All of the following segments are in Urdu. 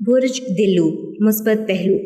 برج دلو، مثبت پہلو۔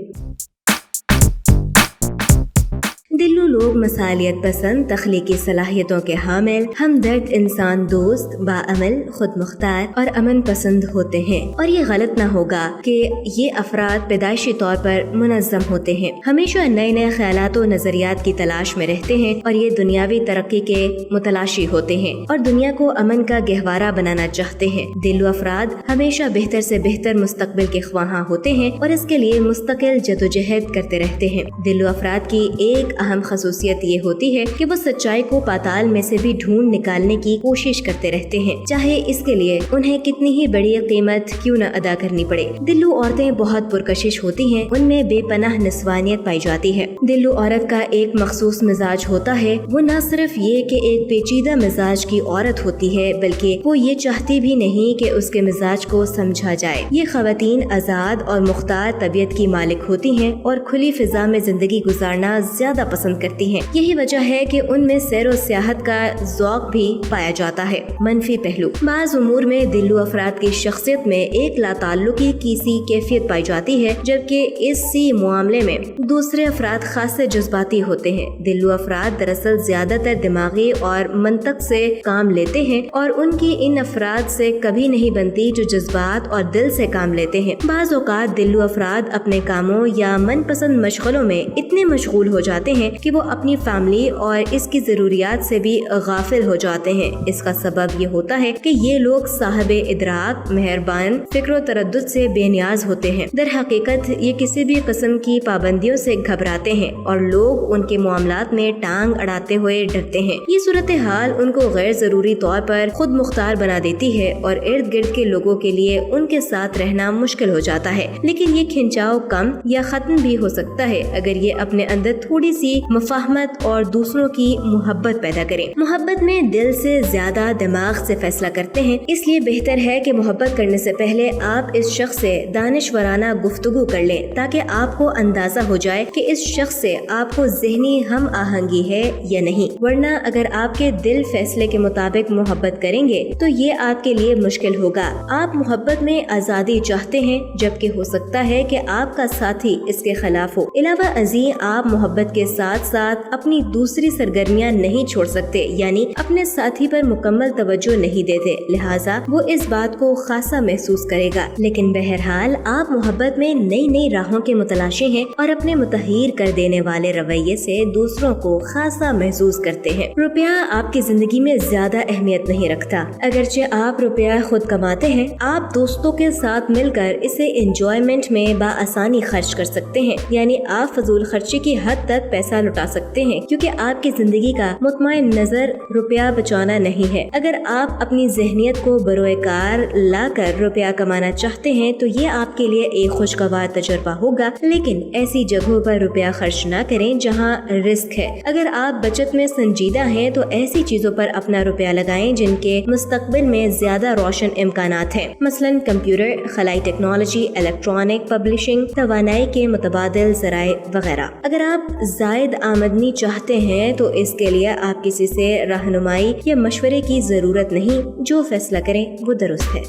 دلو لوگ مسالیت پسند، تخلیقی صلاحیتوں کے حامل، ہمدرد، انسان دوست، باعمل، خود مختار اور امن پسند ہوتے ہیں۔ اور یہ غلط نہ ہوگا کہ یہ افراد پیدائشی طور پر منظم ہوتے ہیں، ہمیشہ نئے نئے خیالات و نظریات کی تلاش میں رہتے ہیں اور یہ دنیاوی ترقی کے متلاشی ہوتے ہیں اور دنیا کو امن کا گہوارہ بنانا چاہتے ہیں۔ دلو افراد ہمیشہ بہتر سے بہتر مستقبل کے خواہاں ہوتے ہیں اور اس کے لیے مستقل جدوجہد کرتے رہتے ہیں۔ دلو افراد کی ایک اہم خصوصیت یہ ہوتی ہے کہ وہ سچائی کو پاتال میں سے بھی ڈھونڈ نکالنے کی کوشش کرتے رہتے ہیں، چاہے اس کے لیے انہیں کتنی ہی بڑی قیمت کیوں نہ ادا کرنی پڑے۔ دلو عورتیں بہت پرکشش ہوتی ہیں، ان میں بے پناہ نسوانیت پائی جاتی ہے۔ دلو عورت کا ایک مخصوص مزاج ہوتا ہے، وہ نہ صرف یہ کہ ایک پیچیدہ مزاج کی عورت ہوتی ہے بلکہ وہ یہ چاہتی بھی نہیں کہ اس کے مزاج کو سمجھا جائے۔ یہ خواتین آزاد اور مختار طبیعت کی مالک ہوتی ہیں اور کھلی فضا میں زندگی گزارنا زیادہ پسند کرتی ہیں۔ یہی وجہ ہے کہ ان میں سیر و سیاحت کا ذوق بھی پایا جاتا ہے۔ منفی پہلو: بعض امور میں دلو افراد کی شخصیت میں ایک لا تعلقی کی سی کیفیت پائی جاتی ہے، جبکہ اسی معاملے میں دوسرے افراد خاصے جذباتی ہوتے ہیں۔ دلو افراد دراصل زیادہ تر دماغی اور منطق سے کام لیتے ہیں اور ان کی ان افراد سے کبھی نہیں بنتی جو جذبات اور دل سے کام لیتے ہیں۔ بعض اوقات دلو افراد اپنے کاموں یا من پسند مشغلوں میں اتنے مشغول ہو جاتے ہیں کہ وہ اپنی فیملی اور اس کی ضروریات سے بھی غافل ہو جاتے ہیں۔ اس کا سبب یہ ہوتا ہے کہ یہ لوگ صاحب ادراک، مہربان، فکر و تردد سے بے نیاز ہوتے ہیں۔ در حقیقت یہ کسی بھی قسم کی پابندیوں سے گھبراتے ہیں اور لوگ ان کے معاملات میں ٹانگ اڑاتے ہوئے ڈرتے ہیں۔ یہ صورتحال ان کو غیر ضروری طور پر خود مختار بنا دیتی ہے اور ارد گرد کے لوگوں کے لیے ان کے ساتھ رہنا مشکل ہو جاتا ہے، لیکن یہ کھنچاؤ کم یا ختم بھی ہو سکتا ہے اگر یہ اپنے اندر تھوڑی سی مفاہمت اور دوسروں کی محبت پیدا کریں۔ محبت میں دل سے زیادہ دماغ سے فیصلہ کرتے ہیں، اس لیے بہتر ہے کہ محبت کرنے سے پہلے آپ اس شخص سے دانشورانہ گفتگو کر لیں تاکہ آپ کو اندازہ ہو جائے کہ اس شخص سے آپ کو ذہنی ہم آہنگی ہے یا نہیں، ورنہ اگر آپ کے دل فیصلے کے مطابق محبت کریں گے تو یہ آپ کے لیے مشکل ہوگا۔ آپ محبت میں آزادی چاہتے ہیں جبکہ ہو سکتا ہے کہ آپ کا ساتھی اس کے خلاف ہو۔ علاوہ ازیں آپ محبت کے ساتھ ساتھ اپنی دوسری سرگرمیاں نہیں چھوڑ سکتے، یعنی اپنے ساتھی پر مکمل توجہ نہیں دیتے، لہٰذا وہ اس بات کو خاصا محسوس کرے گا۔ لیکن بہرحال آپ محبت میں نئی نئی راہوں کے متلاشی ہیں اور اپنے متحیر کر دینے والے رویے سے دوسروں کو خاصا محسوس کرتے ہیں۔ روپیہ آپ کی زندگی میں زیادہ اہمیت نہیں رکھتا، اگرچہ آپ روپیہ خود کماتے ہیں، آپ دوستوں کے ساتھ مل کر اسے انجوائمنٹ میں بآسانی خرچ کر سکتے ہیں، یعنی آپ فضول خرچی کی حد تک پیسہ لٹا سکتے ہیں کیونکہ آپ کی زندگی کا مطمئن نظر روپیہ بچانا نہیں ہے۔ اگر آپ اپنی ذہنیت کو بروئے کار لا کر روپیہ کمانا چاہتے ہیں تو یہ آپ کے لیے ایک خوشگوار تجربہ ہوگا، لیکن ایسی جگہوں پر روپیہ خرچ نہ کریں جہاں رسک ہے۔ اگر آپ بچت میں سنجیدہ ہیں تو ایسی چیزوں پر اپنا روپیہ لگائیں جن کے مستقبل میں زیادہ روشن امکانات ہیں، مثلا کمپیوٹر، خلائی ٹیکنالوجی، الیکٹرانک، پبلشنگ، توانائی کے متبادل ذرائع وغیرہ۔ اگر آپ زائد آمدنی چاہتے ہیں تو اس کے لیے آپ کسی سے رہنمائی یا مشورے کی ضرورت نہیں، جو فیصلہ کریں وہ درست ہے۔